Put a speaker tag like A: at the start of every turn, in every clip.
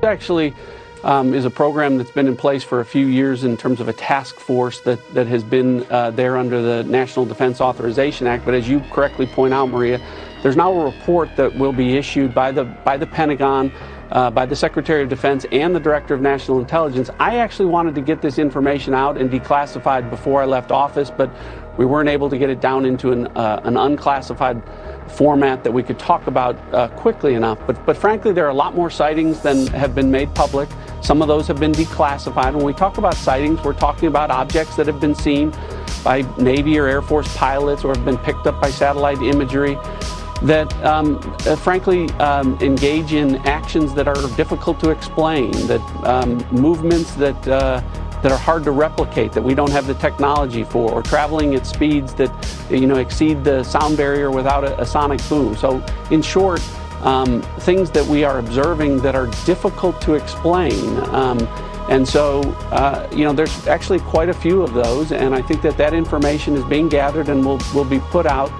A: Actually is a program that's been in place for a few years in terms of a task force that has been there under the National Defense Authorization Act. But as you correctly point out, Maria, there's now a report that will be issued by the Pentagon, by the Secretary of Defense and the Director of National Intelligence. I actually wanted to get this information out and declassified before I left office, but we weren't able to get it down into an unclassified format that we could talk about quickly enough. But frankly, there are a lot more sightings than have been made public. Some of those have been declassified. When we talk about sightings, we're talking about objects that have been seen by Navy or Air Force pilots or have been picked up by satellite imagery that frankly engage in actions that are difficult to explain, that movements that are hard to replicate, that we don't have the technology for, or traveling at speeds that exceed the sound barrier without a sonic boom. So in short, things that we are observing that are difficult to explain. And so, there's actually quite a few of those, and I think that information is being gathered and will be put out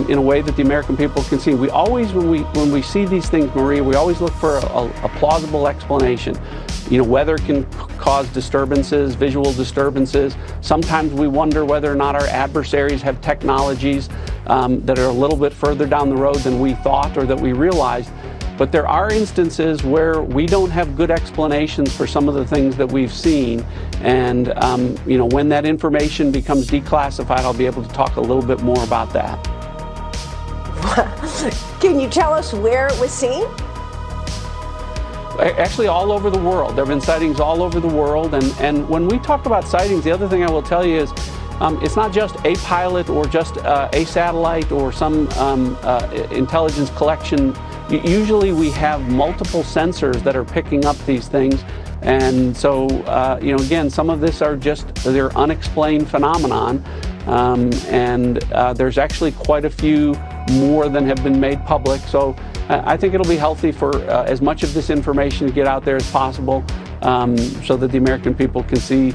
A: in a way that the American people can see. We always, when we see these things, Maria, we always look for a plausible explanation. Weather can cause disturbances, visual disturbances. Sometimes we wonder whether or not our adversaries have technologies that are a little bit further down the road than we thought or that we realized. But there are instances where we don't have good explanations for some of the things that we've seen. And, when that information becomes declassified, I'll be able to talk a little bit more about that.
B: Can you tell us where it was seen?
A: Actually, all over the world. There have been sightings all over the world. And when we talk about sightings, the other thing I will tell you is it's not just a pilot or just a satellite or some intelligence collection. Usually we have multiple sensors that are picking up these things. And so, again, some of this are they're unexplained phenomenon. And there's actually quite a few more than have been made public. So I think it'll be healthy for as much of this information to get out there as possible so that the American people can see